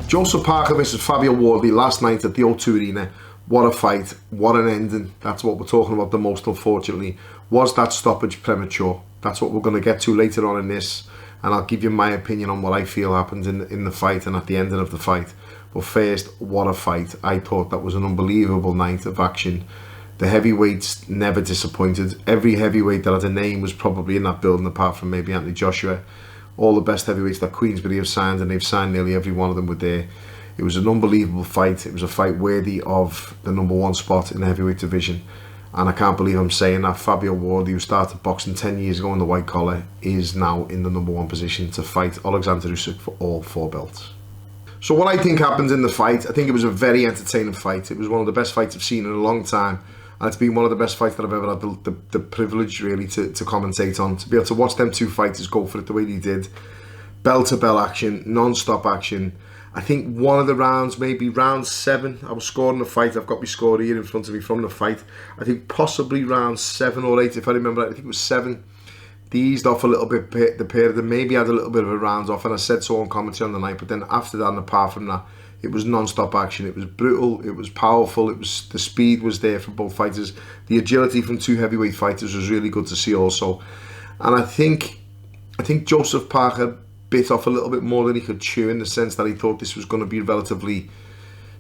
Joseph Parker versus Fabio Wardley last night at the O2 Arena. What a fight, what an ending. That's what we're talking about the most, unfortunately. Was that stoppage premature? That's what we're going to get to later on in this, and I'll give you my opinion on what I feel happened in the fight and at the ending of the fight. But first, what a fight. I thought that was an unbelievable night of action. The heavyweights never disappointed. Every heavyweight that had a name was probably in that building, apart from maybe Anthony Joshua. All the best heavyweights that Queensberry have signed, and they've signed nearly every one of them, were there. It was an unbelievable fight. It was a fight worthy of the #1 spot in the heavyweight division. And I can't believe I'm saying that. Fabio Wardley, who started boxing 10 years ago in the white collar, is now in the #1 position to fight Alexander Usyk for all 4 belts. So what I think happened in the fight, I think it was a very entertaining fight. It was one of the best fights I've seen in a long time. And it's been one of the best fights that I've ever had the privilege really to commentate on. To be able to watch them two fighters go for it the way they did. Bell to bell action, non-stop action. I think one of the rounds, maybe round 7, I was scoring the fight. I've got my score here in front of me from the fight. I think possibly round 7 or 8, if I remember right. I think it was 7. They eased off a little bit, the pair of them maybe had a little bit of a round off, and I said so on commentary on the night. But then after that, and apart from that, it was non-stop action. It was brutal, it was powerful, the speed was there from both fighters. The agility from 2 heavyweight fighters was really good to see also. And I think Joseph Parker bit off a little bit more than he could chew, in the sense that he thought this was going to be a relatively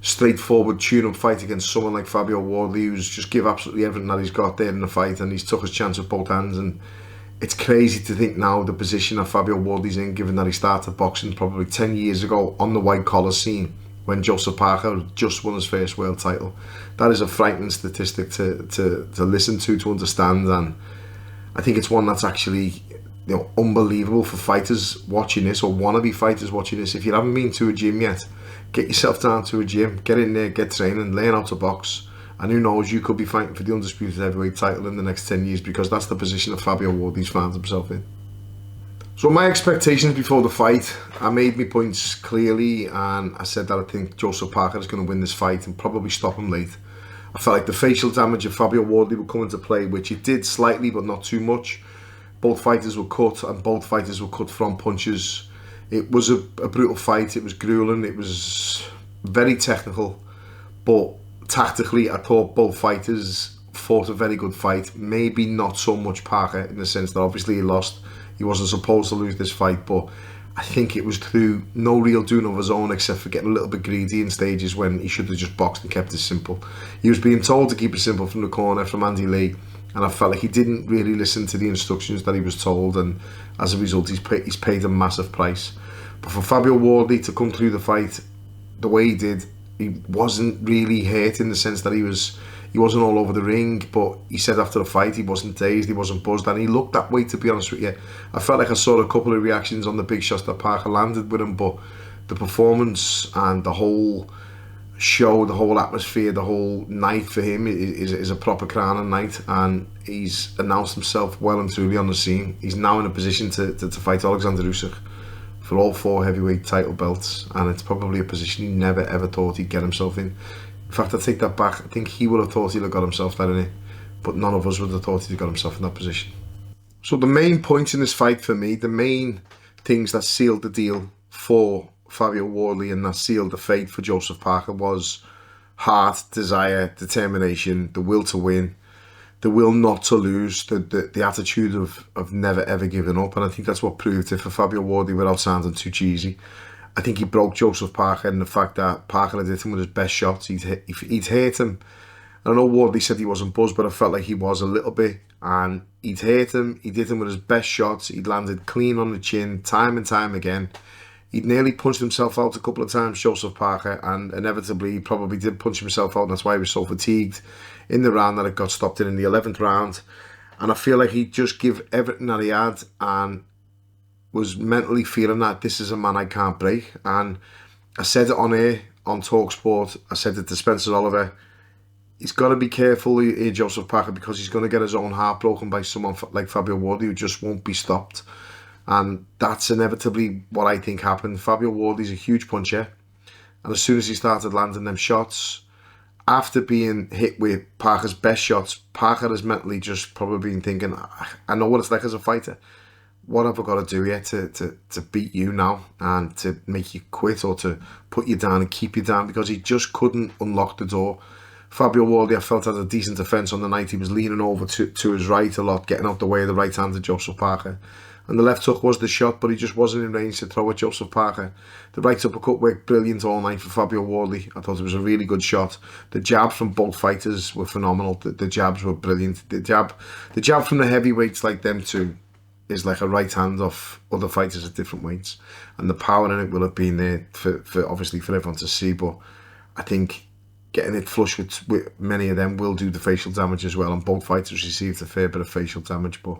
straightforward tune-up fight against someone like Fabio Wardley, who's just give absolutely everything that he's got there in the fight, and he's took his chance with both hands. And it's crazy to think now the position that Fabio Wardley's in, given that he started boxing probably 10 years ago on the white collar scene, when Joseph Parker just won his first world title. That is a frightening statistic to listen to understand, and I think it's one that's actually, you know, unbelievable for fighters watching this, or wannabe fighters watching this. If you haven't been to a gym yet, get yourself down to a gym, get in there, get training, learn how to box, and who knows, you could be fighting for the undisputed heavyweight title in the next 10 years, because that's the position that Fabio Wardley's found himself in. So my expectations before the fight, I made my points clearly, and I said that I think Joseph Parker is going to win this fight and probably stop him late. I felt like the facial damage of Fabio Wardley would come into play, which it did slightly, but not too much. Both fighters were cut, and both fighters were cut from punches. It was a brutal fight. It was grueling. It was very technical, but tactically, I thought both fighters fought a very good fight. Maybe not so much Parker, in the sense that obviously he lost. He wasn't supposed to lose this fight, but I think it was through no real doing of his own, except for getting a little bit greedy in stages when he should have just boxed and kept it simple. He was being told to keep it simple from the corner from Andy Lee, and I felt like he didn't really listen to the instructions that he was told, and as a result he's paid a massive price. But for Fabio Wardley to come through the fight the way he did, he wasn't really hurt, in the sense that he wasn't all over the ring, but he said after the fight he wasn't dazed, he wasn't buzzed, and he looked that way, to be honest with you. I felt like I saw a couple of reactions on the big shots that Parker landed with him, but the performance and the whole show, the whole atmosphere, the whole night for him is a proper crowning night, and he's announced himself well and truly on the scene. He's now in a position to fight Alexander Usyk for all 4 heavyweight title belts, and it's probably a position he never ever thought he'd get himself in. In fact, I take that back. I think he would have thought he'd have got himself there in it, but none of us would have thought he'd have got himself in that position. So the main points in this fight for me, the main things that sealed the deal for Fabio Wardley and that sealed the fate for Joseph Parker, was heart, desire, determination, the will to win, the will not to lose, the attitude of never ever giving up. And I think that's what proved it for Fabio Wardley without sounding too cheesy. I think he broke Joseph Parker in the fact that Parker had hit him with his best shots. He'd hurt him. I know Wardley said he wasn't buzzed, but I felt like he was a little bit. And he'd hurt him. He'd hit him with his best shots. He'd landed clean on the chin time and time again. He'd nearly punched himself out a couple of times, Joseph Parker, and inevitably he probably did punch himself out, and that's why he was so fatigued in the round that it got stopped in the 11th round. And I feel like he'd just give everything that he had, and was mentally feeling that this is a man I can't break. And I said it on air, on TalkSport, I said it to Spencer Oliver, he's got to be careful here, Joseph Parker, because he's going to get his own heart broken by someone like Fabio Wardley, who just won't be stopped. And that's inevitably what I think happened. Fabio Wardley's a huge puncher, and as soon as he started landing them shots, after being hit with Parker's best shots, Parker has mentally just probably been thinking, I know what it's like as a fighter. what have I got to do here to beat you now and to make you quit or to put you down and keep you down, because he just couldn't unlock the door. Fabio Wardley, I felt, had a decent defence on the night. He was leaning over to his right a lot, getting out the way of the right hand of Joseph Parker. And the left hook was the shot, but he just wasn't in range to throw at Joseph Parker. The right uppercut worked brilliant all night for Fabio Wardley. I thought it was a really good shot. The jabs from both fighters were phenomenal. The jabs were brilliant. The jab from the heavyweights like them two is like a right hand off other fighters at different weights. And the power in it will have been there for obviously for everyone to see. But I think getting it flush with many of them will do the facial damage as well. And both fighters received a fair bit of facial damage. But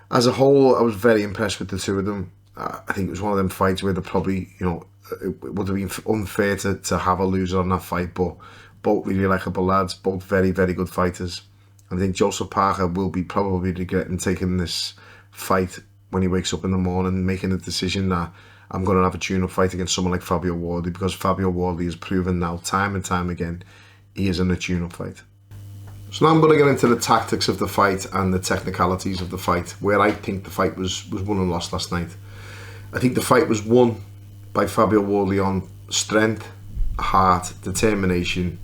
as a whole, I was very impressed with the two of them. I think it was one of them fights where they probably, it would have been unfair to have a loser on that fight, but both really likeable lads, both very, very good fighters. I think Joseph Parker will be probably regretting taking this fight when he wakes up in the morning, making the decision that I'm going to have a tune-up fight against someone like Fabio Wardley, because Fabio Wardley has proven now, time and time again, he is in a tune-up fight. So now I'm going to get into the tactics of the fight and the technicalities of the fight, where I think the fight was won and lost last night. I think the fight was won by Fabio Wardley on strength, heart, determination,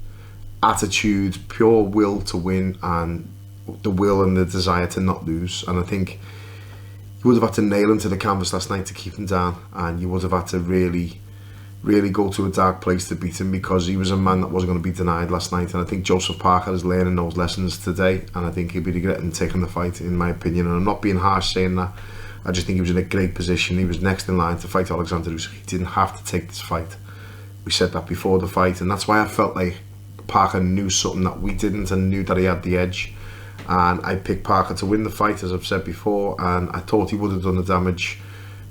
attitude, pure will to win, and the will and the desire to not lose. And I think you would have had to nail him to the canvas last night to keep him down, and you would have had to really go to a dark place to beat him, because he was a man that wasn't going to be denied last night. And I think Joseph Parker is learning those lessons today, and I think he'll be regretting taking the fight, in my opinion. And I'm not being harsh saying that. I just think he was in a great position. He was next in line to fight Alexander Usyk. He didn't have to take this fight. We said that before the fight, and that's why I felt like Parker knew something that we didn't, and knew that he had the edge. And I picked Parker to win the fight, as I've said before, and I thought he would have done the damage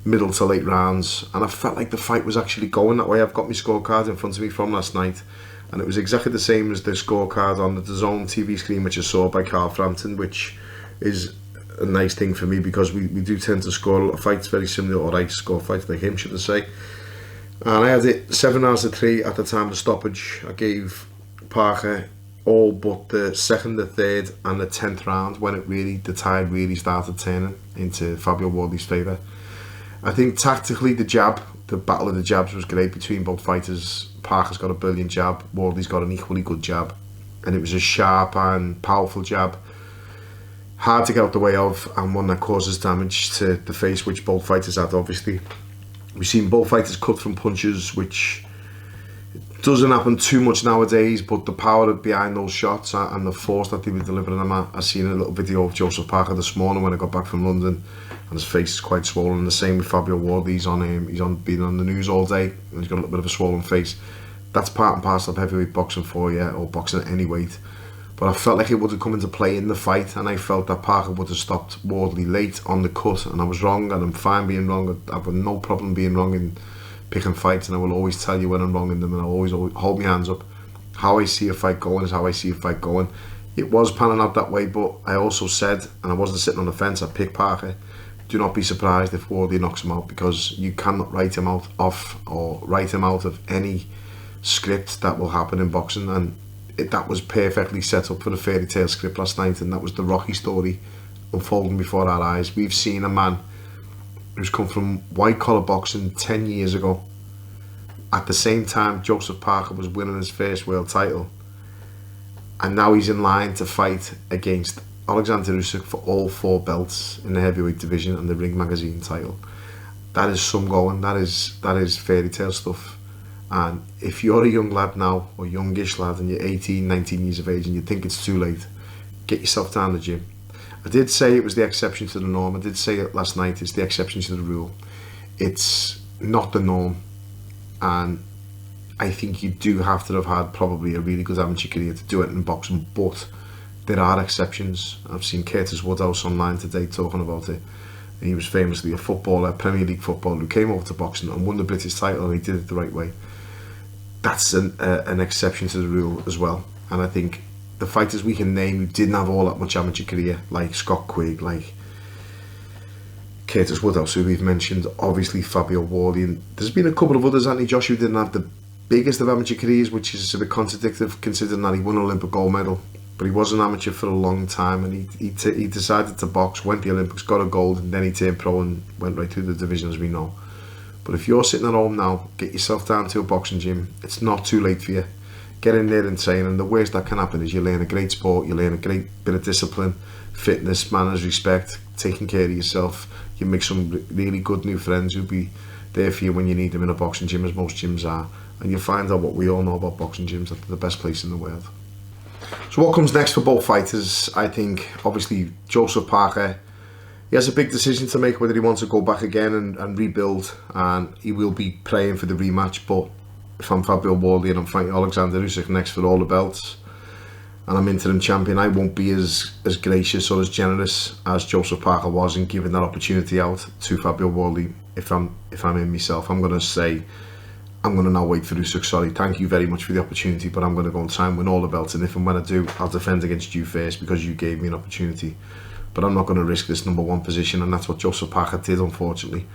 middle to late rounds, and I felt like the fight was actually going that way. I've got my scorecard in front of me from last night, and it was exactly the same as the scorecard on the DAZN TV screen, which I saw by Carl Frampton, which is a nice thing for me, because we do tend to score a lot of fights very similar, or I score fights like him, should I say. And I had it 7 rounds to 3 at the time of stoppage. I gave Parker all but the second, the third and the 10th round, when the tide really started turning into Fabio Wardley's favour. I think tactically the battle of the jabs was great between both fighters. Parker's got a brilliant jab, Wardley's got an equally good jab, and it was a sharp and powerful jab, hard to get out the way of, and one that causes damage to the face, which both fighters had. Obviously, we've seen both fighters cut from punches, which doesn't happen too much nowadays, but the power behind those shots and the force that they were delivering them at. I seen a little video of Joseph Parker this morning when I got back from London, and his face is quite swollen. The same with Fabio Wardley. He's been on the news all day, and he's got a little bit of a swollen face. That's part and parcel of heavyweight boxing for you, or boxing at any weight. But I felt like it would have come into play in the fight, and I felt that Parker would have stopped Wardley late on the cut, and I was wrong, and I'm fine being wrong. I've got no problem being wrong in picking fights, and I will always tell you when I'm wrong in them, and I'll always hold my hands up. How I see a fight going is how I see a fight going. It was panning out that way, but I also said, and I wasn't sitting on the fence, I picked Parker. Do not be surprised if Wardley knocks him out, because you cannot write him out of any script that will happen in boxing, and that was perfectly set up for the fairy tale script last night, and that was the Rocky story unfolding before our eyes. We've seen a man who's come from white collar boxing 10 years ago. At the same time, Joseph Parker was winning his first world title, and now he's in line to fight against Alexander Usyk for all 4 belts in the heavyweight division and the Ring Magazine title. That is some going. That is fairy tale stuff. And if you're a young lad now, or youngish lad, and you're 18, 19 years of age, and you think it's too late, get yourself down the gym. I did say it was the exception to the norm. I did say it last night, it's the exception to the rule. It's not the norm. And I think you do have to have had probably a really good amateur career to do it in boxing, but there are exceptions. I've seen Curtis Woodhouse online today talking about it. And he was famously a footballer, Premier League footballer, who came over to boxing and won the British title, and he did it the right way. That's an exception to the rule as well. And I think the fighters we can name who didn't have all that much amateur career, like Scott Quigg, like Curtis Woodhouse, who we've mentioned, obviously Fabio Wardley, and there's been a couple of others. Anthony Joshua didn't have the biggest of amateur careers, which is a bit contradictory considering that he won an Olympic gold medal but he was an amateur for a long time, and he decided to box, went to the Olympics, got a gold, and then he turned pro and went right through the division, as we know. But if you're sitting at home now, get yourself down to a boxing gym. It's not too late for you. Get in there and train, and the worst that can happen is you learn a great sport, you learn a great bit of discipline, fitness, manners, respect, taking care of yourself. You make some really good new friends who'll be there for you when you need them in a boxing gym, as most gyms are. And you'll find out what we all know about boxing gyms, that they're the best place in the world. So what comes next for both fighters? I think, obviously, Joseph Parker, he has a big decision to make whether he wants to go back again and rebuild, and he will be praying for the rematch. But if I'm Fabio Wardley and I'm fighting Alexander Usyk next for all the belts, and I'm interim champion, I won't be as gracious or as generous as Joseph Parker was in giving that opportunity out to Fabio Wardley. If I'm in myself, I'm going to say, I'm going to now wait for Usyk. Sorry, thank you very much for the opportunity, but I'm going to go and try and win all the belts, and if and when I do, I'll defend against you first because you gave me an opportunity. But I'm not going to risk this number one position, and that's what Joseph Parker did, unfortunately.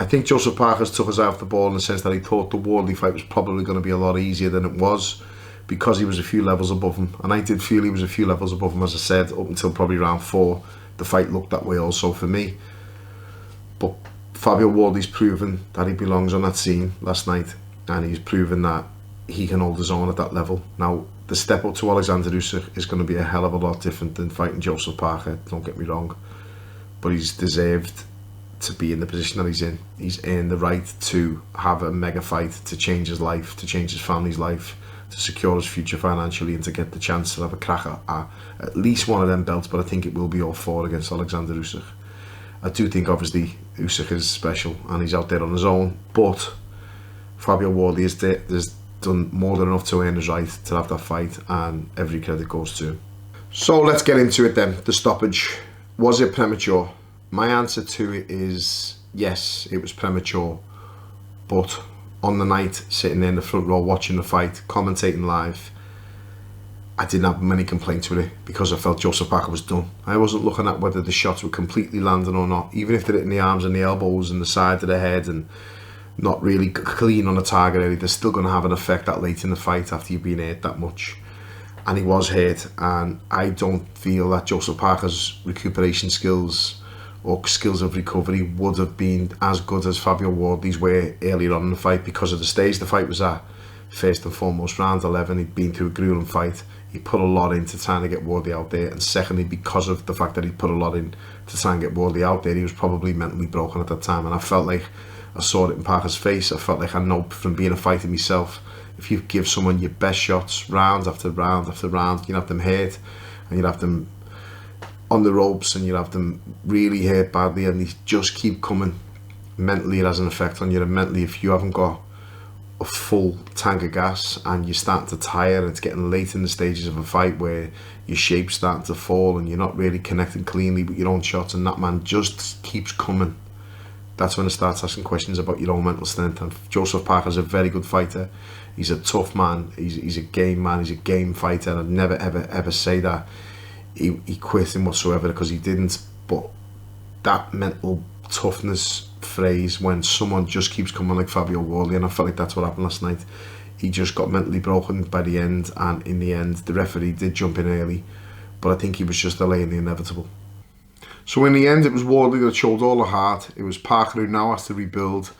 I think Joseph Parker's took his eye off the ball in the sense that he thought the Wardley fight was probably going to be a lot easier than it was, because he was a few levels above him, and I did feel he was a few levels above him, as I said, up until probably round 4. The fight looked that way also for me. But Fabio Wardley's proven that he belongs on that scene last night, and he's proven that he can hold his own at that level. Now, the step up to Alexander Usyk is going to be a hell of a lot different than fighting Joseph Parker, don't get me wrong, but he's deserved to be in the position that he's in. He's earned the right to have a mega fight, to change his life, to change his family's life, to secure his future financially, and to get the chance to have a crack at least one of them belts. But I think it will be all 4 against Alexander Usyk. I do think obviously Usyk is special and he's out there on his own, but Fabio Wardley has done more than enough to earn his right to have that fight, and every credit goes to him. So let's get into it then. The stoppage, was it premature? My answer to it is yes, it was premature, but on the night, sitting there in the front row watching the fight, commentating live, I didn't have many complaints with it because I felt Joseph Parker was done. I wasn't looking at whether the shots were completely landing or not, even if they're hitting the arms and the elbows and the side of the head and not really clean on the target area, they're still going to have an effect that late in the fight after you've been hurt that much. And he was hurt, and I don't feel that Joseph Parker's recuperation skills or skills of recovery would have been as good as Fabio Wardley's were earlier on in the fight, because of the stage the fight was at. First and foremost, round 11, he'd been through a grueling fight. He put a lot into trying to get Wardley out there, and secondly, because of the fact that he put a lot in to try and get Wardley out there, he was probably mentally broken at that time. And I felt like I saw it in Parker's face. I felt like I know from being a fighter myself, if you give someone your best shots round after round after round, you'd have them hurt, and you'd have them on the ropes, and you'd have them really hurt badly, and they just keep coming. Mentally it has an effect on you, and mentally, if you haven't got a full tank of gas and you're starting to tire, and it's getting late in the stages of a fight where your shape's starting to fall and you're not really connecting cleanly with your own shots, and that man just keeps coming, that's when it starts asking questions about your own mental strength. And Joseph Parker's a very good fighter. He's a tough man. He's a game man. He's a game fighter. And I'd never ever say that he quit him whatsoever, because he didn't. But that mental toughness phrase, when someone just keeps coming like Fabio Wardley, and I felt like that's what happened last night. He just got mentally broken by the end, and in the end the referee did jump in early, but I think he was just delaying the inevitable. So in the end, it was Wardley that showed all the heart. It was Parker who now has to rebuild,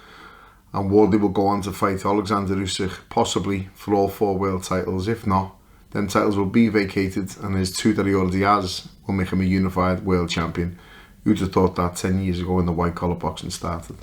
and Wardley will go on to fight Alexander Usyk, possibly for all 4 world titles. If not, then titles will be vacated, and his 2 that he already has will make him a unified world champion. Who'd have thought that 10 years ago when the white collar boxing started?